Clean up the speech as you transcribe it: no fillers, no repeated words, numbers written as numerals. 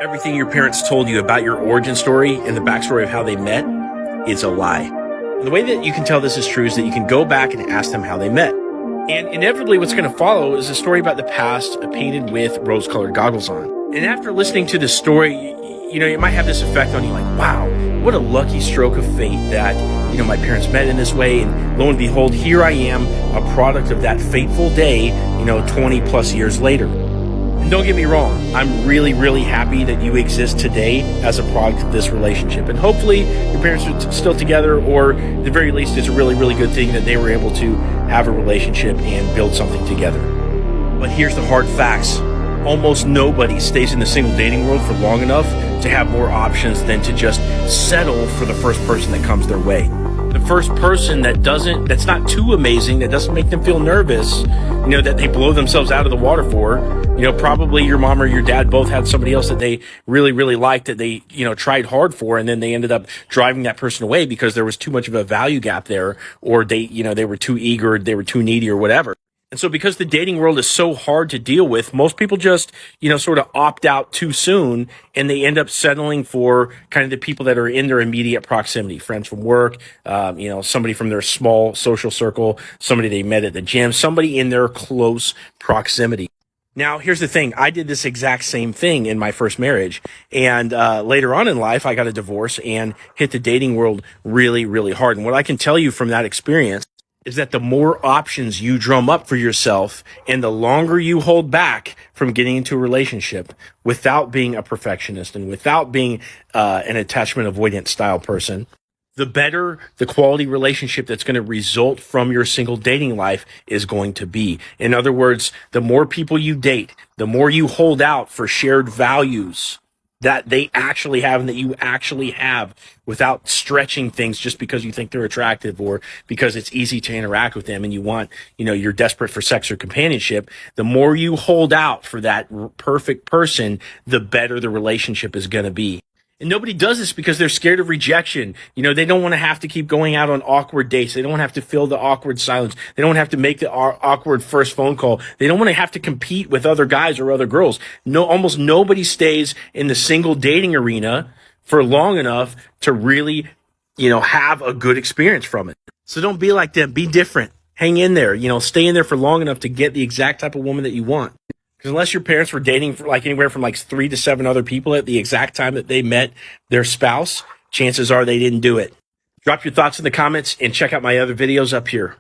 Everything your parents told you about your origin story and the backstory of how they met is a lie. And the way that you can tell this is true is that you can go back and ask them how they met. And inevitably what's going to follow is a story about the past painted with rose-colored goggles on. And after listening to this story, it might have this effect on you like, wow, what a lucky stroke of fate that, my parents met in this way. And lo and behold, here I am, a product of that fateful day, 20 plus years later. And don't get me wrong, I'm really, really happy that you exist today as a product of this relationship. And hopefully your parents are still together, or at the very least, it's a really, really good thing that they were able to have a relationship and build something together. But here's the hard facts. Almost nobody stays in the single dating world for long enough to have more options than to just settle for the first person that comes their way. The first person that's not too amazing, that doesn't make them feel nervous, that they blow themselves out of the water for. Probably your mom or your dad both had somebody else that they really, really liked, that they, tried hard for, and then they ended up driving that person away because there was too much of a value gap there, or they were too eager, they were too needy or whatever. And so because the dating world is so hard to deal with, most people just, sort of opt out too soon, and they end up settling for kind of the people that are in their immediate proximity, friends from work, somebody from their small social circle, somebody they met at the gym, somebody in their close proximity. Now, here's the thing. I did this exact same thing in my first marriage. And later on in life, I got a divorce and hit the dating world really, really hard. And what I can tell you from that experience is that the more options you drum up for yourself and the longer you hold back from getting into a relationship without being a perfectionist and without being an attachment avoidant style person, the better the quality relationship that's going to result from your single dating life is going to be. In other words, the more people you date, the more you hold out for shared values that they actually have and that you actually have without stretching things just because you think they're attractive or because it's easy to interact with them and you want, you're desperate for sex or companionship. The more you hold out for that perfect person, the better the relationship is going to be. And nobody does this because they're scared of rejection. They don't want to have to keep going out on awkward dates. They don't want to have to fill the awkward silence. They don't want to have to make the awkward first phone call. They don't want to have to compete with other guys or other girls. Almost nobody stays in the single dating arena for long enough to really, have a good experience from it. So don't be like them. Be different. Hang in there. Stay in there for long enough to get the exact type of woman that you want. Because unless your parents were dating for anywhere from 3 to 7 other people at the exact time that they met their spouse, chances are they didn't do it. Drop your thoughts in the comments and check out my other videos up here.